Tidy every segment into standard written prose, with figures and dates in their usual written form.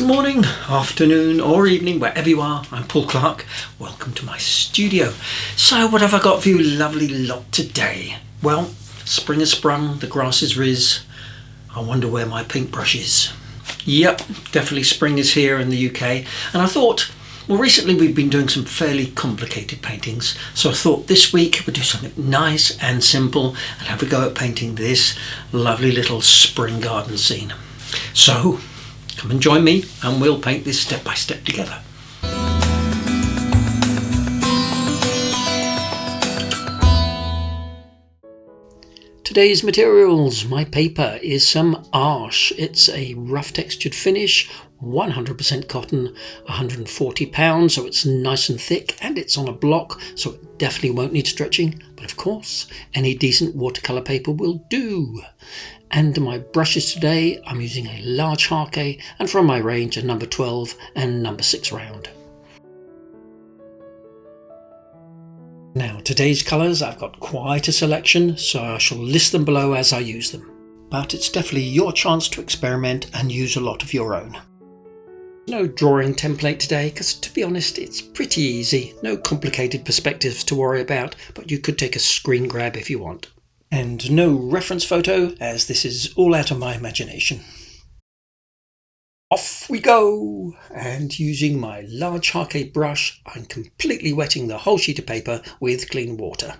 Good morning, afternoon or evening, wherever you are. I'm Paul Clark. Welcome to my studio. So what have I got for you lovely lot today? Well, spring has sprung, the grass is riz. I wonder where my paintbrush is. Yep, definitely spring is here in the UK. And I thought, well, recently we've been doing some fairly complicated paintings. So I thought this week we'd do something nice and simple and have a go at painting this lovely little spring garden scene. So come and join me and we'll paint this step by step together. Today's materials, my paper is some Arche. It's a rough textured finish, 100% cotton, 140 pounds, so it's nice and thick, and it's on a block, so it definitely won't need stretching. But of course, any decent watercolour paper will do. And my brushes today, I'm using a large Harke, and from my range, a number 12 and number 6 round. Now, today's colours, I've got quite a selection, so I shall list them below as I use them. But it's definitely your chance to experiment and use a lot of your own. No drawing template today, because to be honest, it's pretty easy. No complicated perspectives to worry about, but you could take a screen grab if you want. And no reference photo, as this is all out of my imagination. Off we go! And using my large Harke brush, I'm completely wetting the whole sheet of paper with clean water.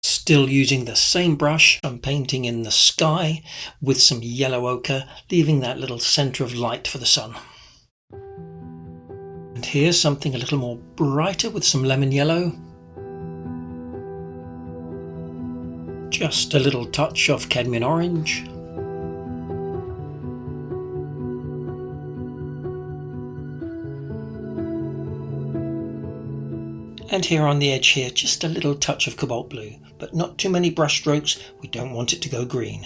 Still using the same brush, I'm painting in the sky with some yellow ochre, leaving that little centre of light for the sun. And here's something a little more brighter with some lemon yellow. Just a little touch of cadmium orange. And here on the edge here, just a little touch of cobalt blue, but not too many brush strokes, we don't want it to go green.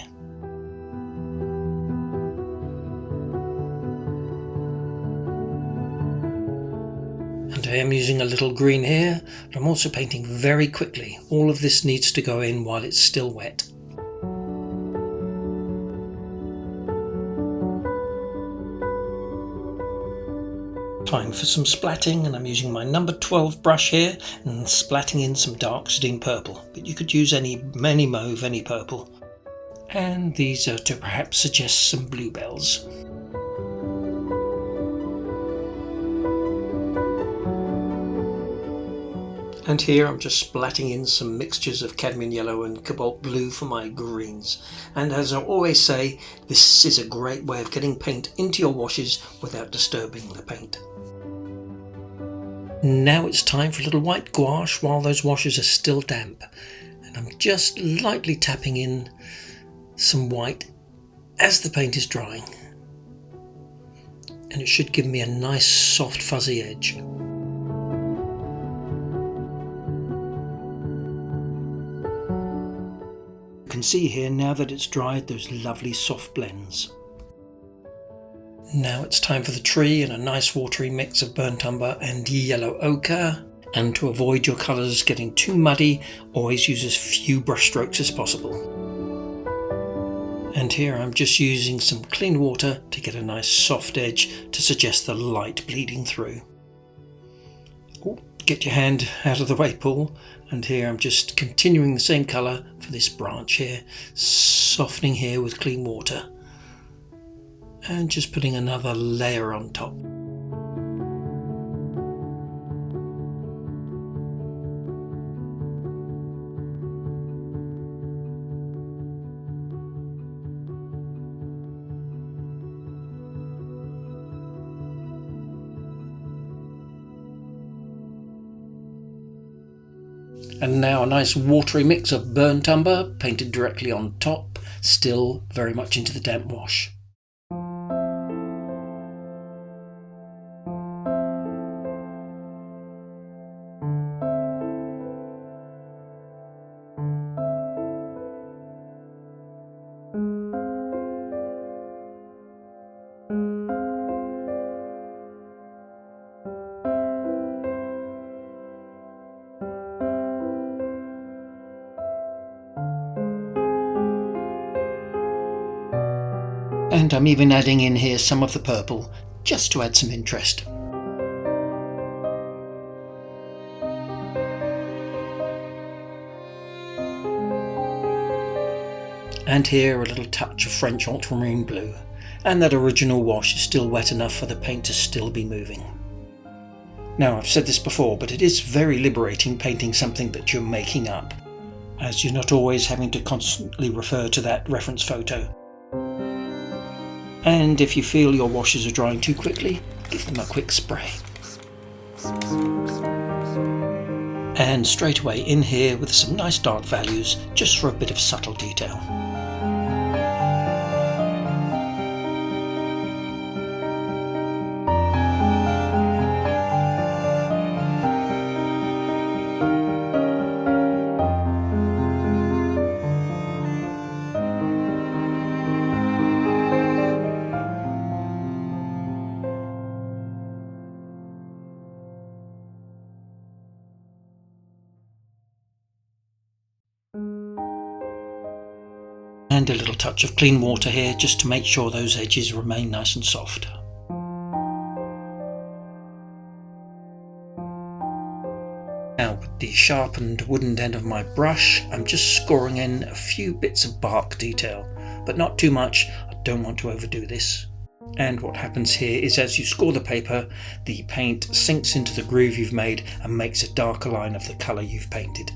And I am using a little green here, but I'm also painting very quickly. All of this needs to go in while it's still wet. Time for some splatting, and I'm using my number 12 brush here and splatting in some dark Steam purple, but you could use any mauve, any purple. And these are to perhaps suggest some bluebells. And here I'm just splatting in some mixtures of cadmium yellow and cobalt blue for my greens. And as I always say, this is a great way of getting paint into your washes without disturbing the paint. Now it's time for a little white gouache while those washes are still damp. And I'm just lightly tapping in some white as the paint is drying. And it should give me a nice soft fuzzy edge. You can see here now that it's dried those lovely soft blends. Now it's time for the tree and a nice watery mix of burnt umber and yellow ochre. And to avoid your colours getting too muddy, always use as few brush strokes as possible. And here I'm just using some clean water to get a nice soft edge to suggest the light bleeding through. Oh, get your hand out of the way, Paul. And here I'm just continuing the same colour for this branch here, softening here with clean water. And just putting another layer on top. And now a nice watery mix of burnt umber painted directly on top, still very much into the damp wash. And I'm even adding in here some of the purple, just to add some interest. And here a little touch of French ultramarine blue, and that original wash is still wet enough for the paint to still be moving. Now, I've said this before, but it is very liberating painting something that you're making up, as you're not always having to constantly refer to that reference photo. And if you feel your washes are drying too quickly, give them a quick spray. And straight away in here with some nice dark values, just for a bit of subtle detail. And a little touch of clean water here just to make sure those edges remain nice and soft. Now with the sharpened wooden end of my brush, I'm just scoring in a few bits of bark detail, but not too much. I don't want to overdo this. And what happens here is as you score the paper, the paint sinks into the groove you've made and makes a darker line of the colour you've painted.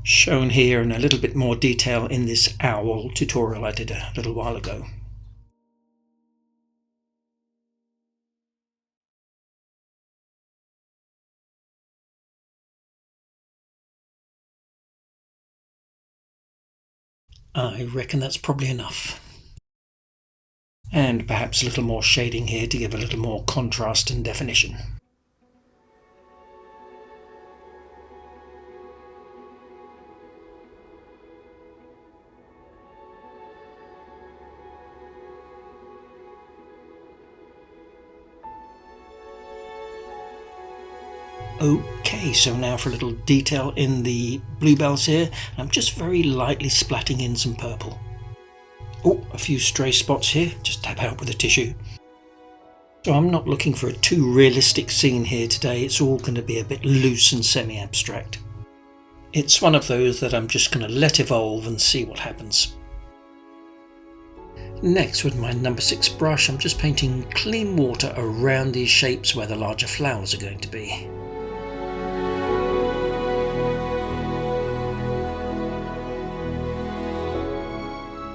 Shown here in a little bit more detail in this owl tutorial I did a little while ago. I reckon that's probably enough. And perhaps a little more shading here to give a little more contrast and definition. Okay, so now for a little detail in the bluebells here. I'm just very lightly splatting in some purple. Oh, a few stray spots here, just dab out with a tissue. So I'm not looking for a too realistic scene here today, it's all going to be a bit loose and semi-abstract. It's one of those that I'm just going to let evolve and see what happens. Next, with my number 6 brush, I'm just painting clean water around these shapes where the larger flowers are going to be.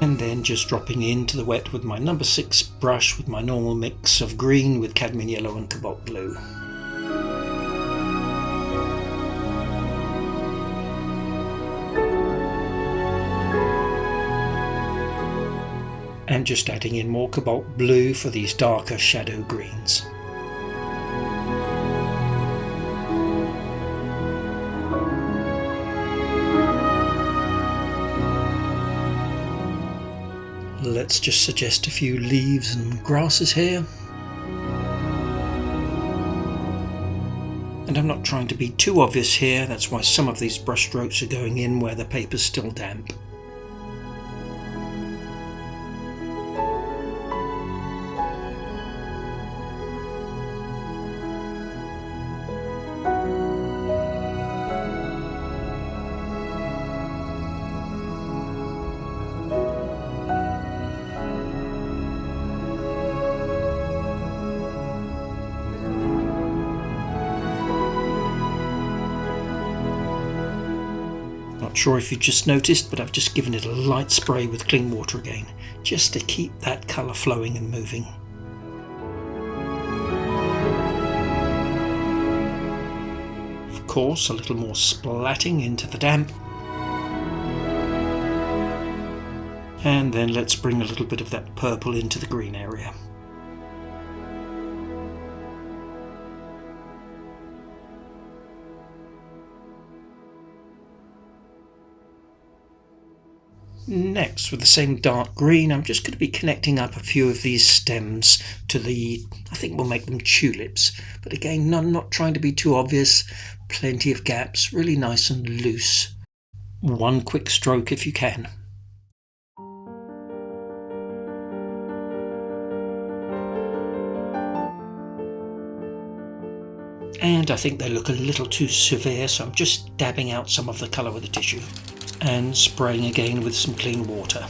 And then just dropping into the wet with my number 6 brush with my normal mix of green with cadmium yellow and cobalt blue. And just adding in more cobalt blue for these darker shadow greens. Let's just suggest a few leaves and grasses here. And I'm not trying to be too obvious here, that's why some of these brush strokes are going in where the paper's still damp. Not sure if you just noticed, but I've just given it a light spray with clean water again, just to keep that colour flowing and moving. Of course, a little more splatting into the damp. And then let's bring a little bit of that purple into the green area. Next, with the same dark green, I'm just going to be connecting up a few of these stems to I think we'll make them tulips. But again, not trying to be too obvious, plenty of gaps, really nice and loose. One quick stroke if you can. and I think they look a little too severe, so I'm just dabbing out some of the colour with the tissue and spraying again with some clean water.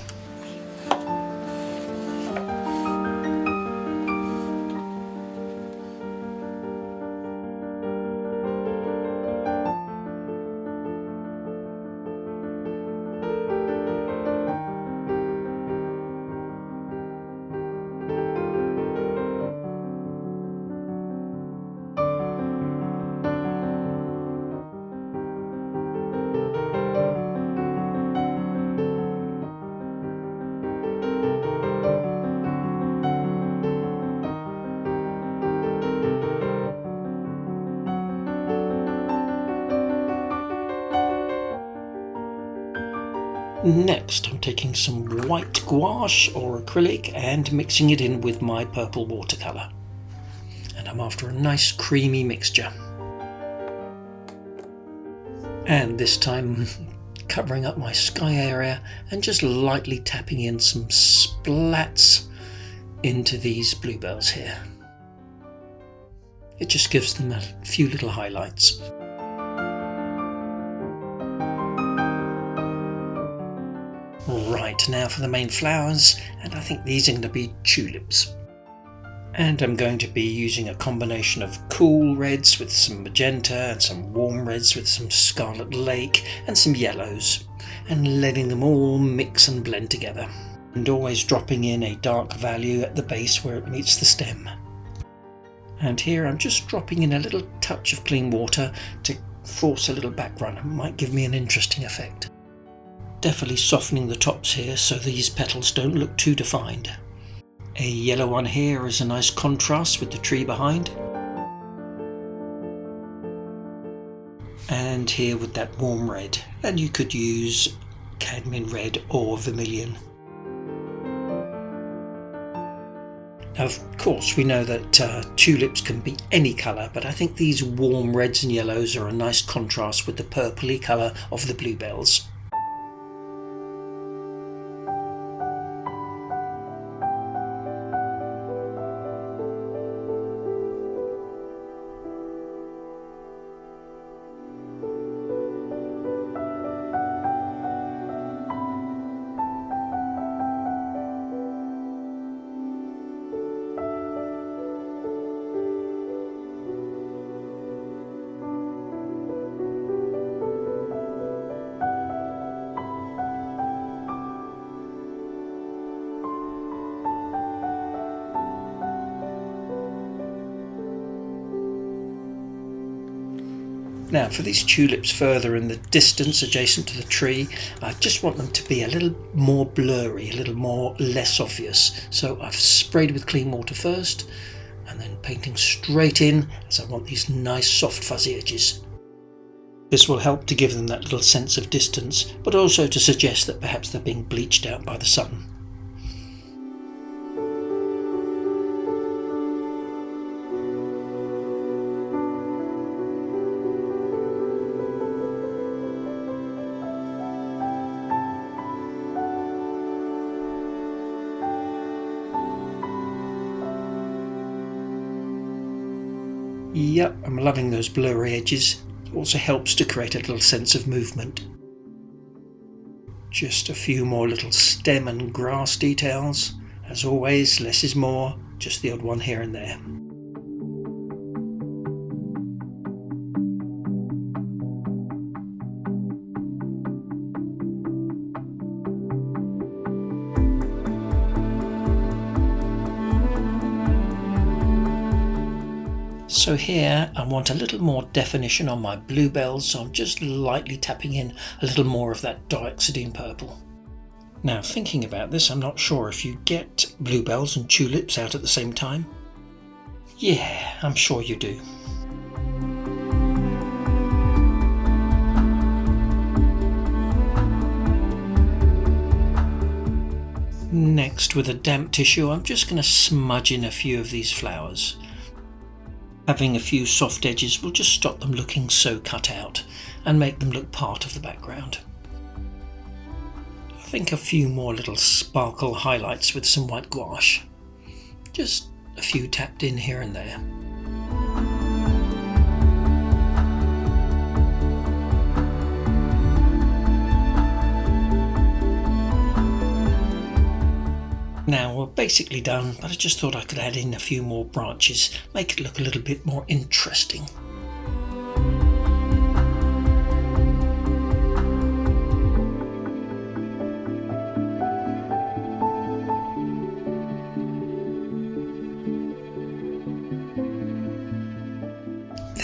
Next, I'm taking some white gouache or acrylic and mixing it in with my purple watercolour. And I'm after a nice creamy mixture. And this time covering up my sky area and just lightly tapping in some splats into these bluebells here. It just gives them a few little highlights. Right, now for the main flowers, and I think these are going to be tulips. And I'm going to be using a combination of cool reds with some magenta and some warm reds with some scarlet lake and some yellows, and letting them all mix and blend together, and always dropping in a dark value at the base where it meets the stem. And here I'm just dropping in a little touch of clean water to force a little background. It might give me an interesting effect. Definitely softening the tops here so these petals don't look too defined. A yellow one here is a nice contrast with the tree behind. And here with that warm red, and you could use cadmium red or vermilion. Now, of course, we know that tulips can be any colour, but I think these warm reds and yellows are a nice contrast with the purpley colour of the bluebells. Now for these tulips further in the distance adjacent to the tree, I just want them to be a little more blurry, a little more less obvious. So I've sprayed with clean water first and then painting straight in as I want these nice soft fuzzy edges. This will help to give them that little sense of distance, but also to suggest that perhaps they're being bleached out by the sun. Yep, I'm loving those blurry edges. It also helps to create a little sense of movement. Just a few more little stem and grass details. As always, less is more, just the odd one here and there. So here I want a little more definition on my bluebells, so I'm just lightly tapping in a little more of that dioxazine purple. Now thinking about this, I'm not sure if you get bluebells and tulips out at the same time. Yeah, I'm sure you do. Next, with a damp tissue, I'm just going to smudge in a few of these flowers. Having a few soft edges will just stop them looking so cut out and make them look part of the background. I think a few more little sparkle highlights with some white gouache. Just a few tapped in here and there. Now we're basically done, but I just thought I could add in a few more branches, make it look a little bit more interesting.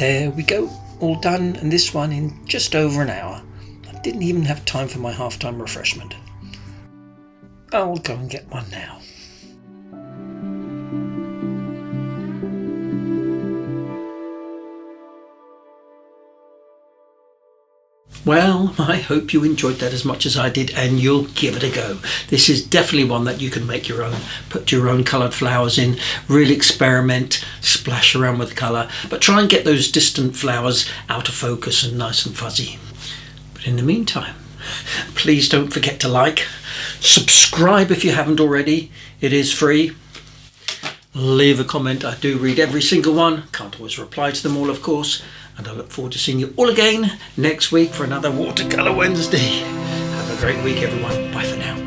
There we go, all done, and this one in just over an hour. I didn't even have time for my half-time refreshment. I'll go and get one now. Well, I hope you enjoyed that as much as I did, and you'll give it a go. This is definitely one that you can make your own. Put your own coloured flowers in, really experiment, splash around with colour, but try and get those distant flowers out of focus and nice and fuzzy. But in the meantime, please don't forget to like, subscribe if you haven't already. It is free. Leave a comment. I do read every single one. Can't always reply to them all, of course. And I look forward to seeing you all again next week for another Watercolour Wednesday. Have a great week, everyone. Bye for now.